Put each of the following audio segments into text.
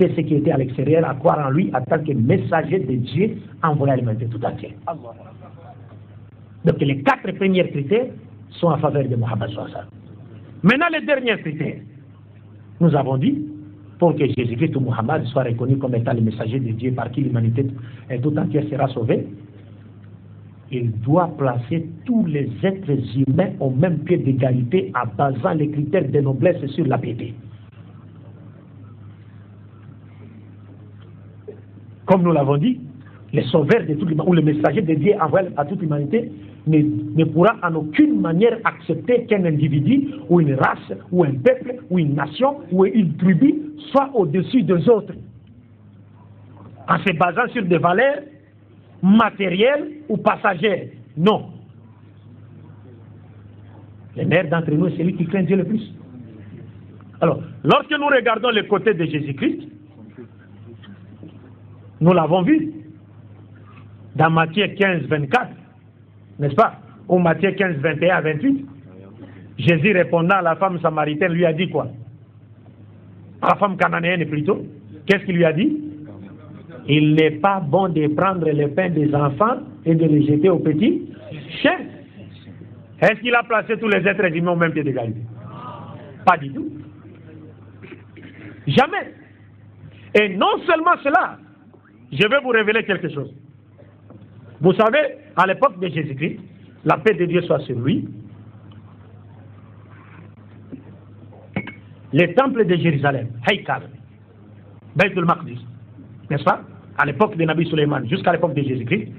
quitter ce qui était à l'extérieur, à croire en lui en tant que messager de Dieu envoyé à l'humanité tout entière. Donc les 4 premiers critères sont en faveur de Mohammed sallallahu alayhi wa sallam. Maintenant les derniers critères, nous avons dit, pour que Jésus-Christ ou Mohammed soit reconnu comme étant le messager de Dieu par qui l'humanité tout entière sera sauvée, il doit placer tous les êtres humains au même pied d'égalité en basant les critères de noblesse sur la piété. Comme nous l'avons dit, le sauveur de toute l'humanité, ou le messager de Dieu envoyé à toute l'humanité, ne pourra en aucune manière accepter qu'un individu, ou une race, ou un peuple, ou une nation, ou une tribu soit au-dessus des autres, en se basant sur des valeurs matérielles ou passagères. Non. Le meilleur d'entre nous est celui qui craint Dieu le plus. Alors, lorsque nous regardons le côté de Jésus-Christ, nous l'avons vu dans Matthieu 15, 24, n'est-ce pas? Ou Matthieu 15, 21 à 28. Jésus répondant à la femme samaritaine lui a dit quoi? À la femme cananéenne plutôt. Qu'est-ce qu'il lui a dit? Il n'est pas bon de prendre le pain des enfants et de les jeter aux petits chiens. Est-ce qu'il a placé tous les êtres humains au même pied d'égalité? Pas du tout. Jamais. Et non seulement cela, je vais vous révéler quelque chose. Vous savez, à l'époque de Jésus-Christ, la paix de Dieu soit sur lui, les temples de Jérusalem, Haïkal, Beit al-Maqdis, n'est-ce pas? À l'époque de Nabi Suleiman, jusqu'à l'époque de Jésus-Christ,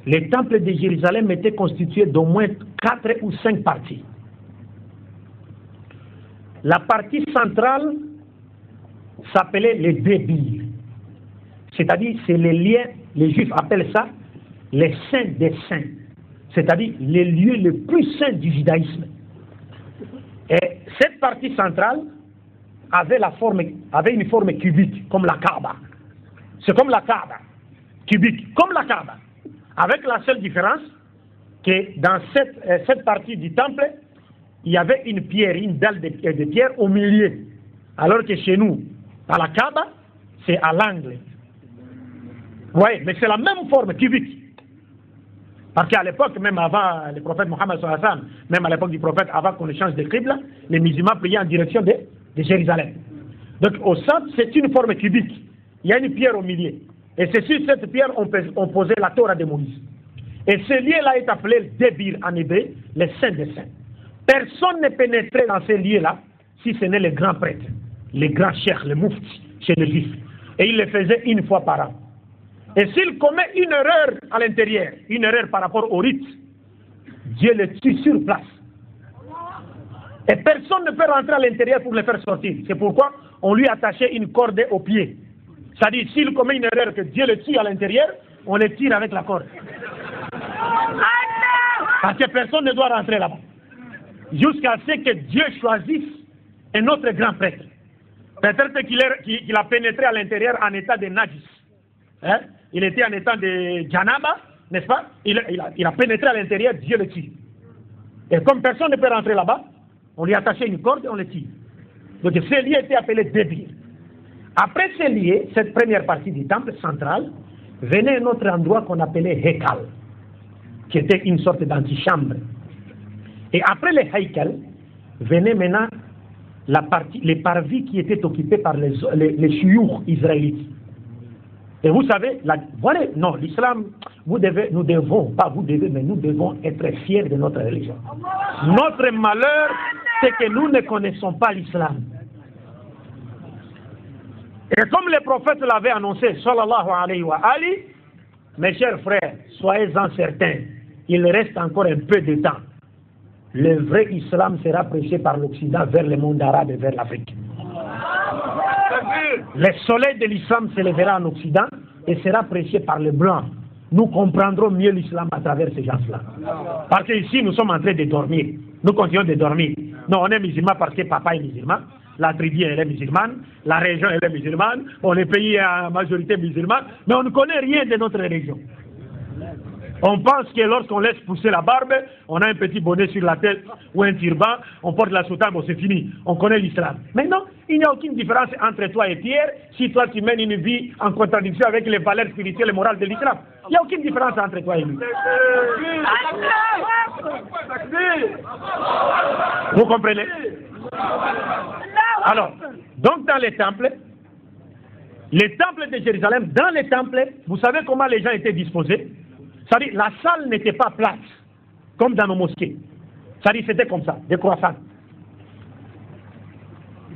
les temples de Jérusalem étaient constitués d'au moins 4 ou 5 parties. La partie centrale s'appelait les débils. C'est-à-dire, c'est les liens, les Juifs appellent ça les saints des saints. C'est-à-dire, les lieux les plus saints du judaïsme. Et cette partie centrale avait une forme cubique, comme la Kaaba. C'est comme la Kaaba, cubique, comme la Kaaba. Avec la seule différence que dans cette partie du temple, il y avait une pierre, une dalle de pierre au milieu. Alors que chez nous, à la Kaaba, c'est à l'angle. Oui, mais c'est la même forme cubique. Parce qu'à l'époque, même avant le prophète Mohammed sallallahu alayhi wa sallam, même à l'époque du prophète, avant qu'on change de qibla, les musulmans priaient en direction de Jérusalem. Donc au centre, c'est une forme cubique. Il y a une pierre au milieu. Et c'est sur cette pierre on posait la Torah de Moïse. Et ce lieu-là est appelé le Débir en hébreu, les saints des saints. Personne ne pénétrait dans ces lieux-là si ce n'est les grands prêtres, les grands cheikhs, les mouftis chez les juifs. Et il le faisait une fois par an. Et s'il commet une erreur à l'intérieur, une erreur par rapport au rite, Dieu le tue sur place. Et personne ne peut rentrer à l'intérieur pour le faire sortir. C'est pourquoi on lui attachait une corde au pied. C'est-à-dire, s'il commet une erreur que Dieu le tue à l'intérieur, on le tire avec la corde. Parce que personne ne doit rentrer là-bas. Jusqu'à ce que Dieu choisisse un autre grand prêtre. Peut-être qu'il a pénétré à l'intérieur en état de najis. Hein? Il était en état de janaba, n'est-ce pas? Il a pénétré à l'intérieur, Dieu le tue. Et comme personne ne peut rentrer là-bas, on lui attachait une corde et on le tire. Donc ce lieu était appelé Débir. Après ce lieu, cette première partie du temple central, venait un autre endroit qu'on appelait Haïkal, qui était une sorte d'antichambre. Et après le Haïkal, venait maintenant les parvis qui étaient occupés par les chouyours israélites. Et vous savez, l'islam, nous devons être fiers de notre religion. Notre malheur, c'est que nous ne connaissons pas l'islam. Et comme le prophète l'avait annoncé, sallallahu alayhi wa ali, mes chers frères, soyez-en certains, il reste encore un peu de temps. Le vrai islam sera prêché par l'Occident vers le monde arabe et vers l'Afrique. Le soleil de l'islam se lèvera en Occident et sera prêché par les blancs. Nous comprendrons mieux l'islam à travers ces gens-là. Parce qu'ici, nous sommes en train de dormir. Nous continuons de dormir. Non, on est musulman parce que papa est musulman. La tribu, elle est musulmane. La région, elle est musulmane. On est pays à majorité musulmane. Mais on ne connaît rien de notre religion. On pense que lorsqu'on laisse pousser la barbe, on a un petit bonnet sur la tête ou un turban, on porte la soutane, bon c'est fini, on connaît l'islam. Mais non, il n'y a aucune différence entre toi et Pierre si toi tu mènes une vie en contradiction avec les valeurs spirituelles et morales de l'islam. Il n'y a aucune différence entre toi et lui. Vous comprenez? Alors, donc dans les temples de Jérusalem, dans les temples, vous savez comment les gens étaient disposés? C'est-à-dire, la salle n'était pas plate, comme dans nos mosquées. C'est-à-dire, c'était comme ça, des croissants.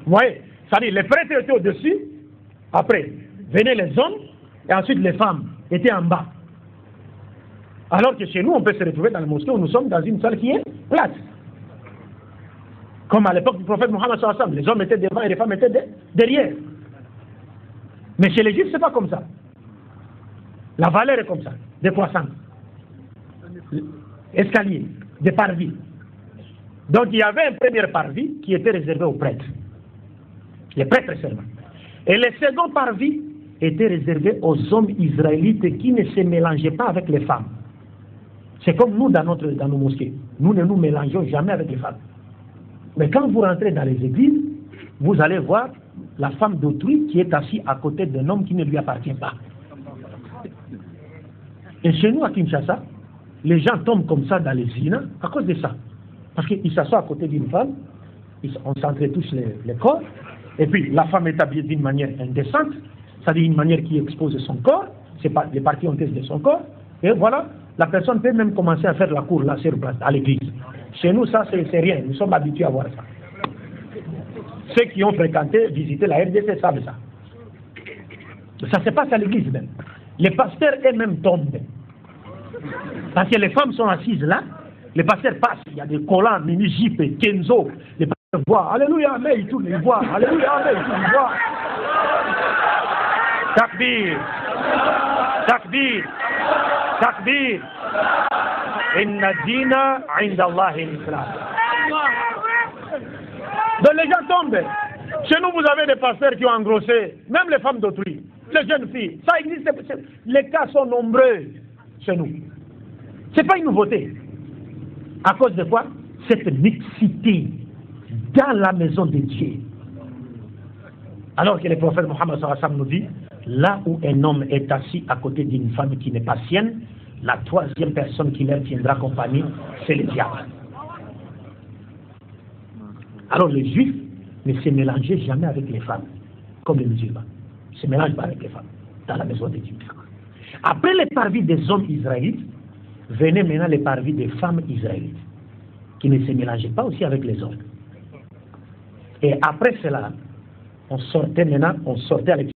Vous voyez? C'est-à-dire, les prêtres étaient au-dessus, après, venaient les hommes, et ensuite les femmes étaient en bas. Alors que chez nous, on peut se retrouver dans la mosquée où nous sommes dans une salle qui est plate. Comme à l'époque du prophète Mohammed sallallahu alayhi wa sallam, les hommes étaient devant et les femmes étaient derrière. Mais chez les juifs, c'est pas comme ça. La valeur est comme ça, des croissants, escaliers, des parvis. Donc il y avait un premier parvis qui était réservé aux prêtres, les prêtres seulement. Et le second parvis était réservé aux hommes israélites qui ne se mélangeaient pas avec les femmes. C'est comme nous dans nos mosquées. Nous ne nous mélangeons jamais avec les femmes. Mais quand vous rentrez dans les églises, vous allez voir la femme d'autrui qui est assise à côté d'un homme qui ne lui appartient pas. Et chez nous, à Kinshasa, les gens tombent comme ça dans les zina à cause de ça. Parce qu'ils s'assoient à côté d'une femme, on s'entretouche les corps, et puis la femme est habillée d'une manière indécente, c'est-à-dire une manière qui expose son corps, c'est pas les parties honteuses de son corps, et voilà, la personne peut même commencer à faire la cour là sur place, à l'église. Chez nous, ça, c'est rien, nous sommes habitués à voir ça. Ceux qui ont fréquenté, visité la RDC savent ça. Ça se passe à l'église même. Les pasteurs eux-mêmes tombent. Parce que les femmes sont assises là, les pasteurs passent, il y a des collants, mini-jeep, kenzo, les pasteurs voient, alléluia, amen, ils tournent, ils voient, alléluia, amen, ils tournent, ils voient. Takbir, takbir, takbir. Inna dina inda Allah l'islam. Donc les gens tombent. Chez nous, vous avez des pasteurs qui ont engrossé, même les femmes d'autrui, les jeunes filles. Ça existe, les cas sont nombreux chez nous. Ce n'est pas une nouveauté. À cause de quoi? Cette mixité dans la maison de Dieu. Alors que le prophète Mohammed sallallahu alayhi wa sallam nous dit, là où un homme est assis à côté d'une femme qui n'est pas sienne, la troisième personne qui leur tiendra compagnie, c'est le diable. Alors les juifs ne se mélangeaient jamais avec les femmes, comme les musulmans. Ils ne se mélangent pas avec les femmes, dans la maison de Dieu. Après les parvis des hommes israélites, venaient maintenant les parvis des femmes israélites, qui ne se mélangeaient pas aussi avec les hommes. Et après cela, on sortait avec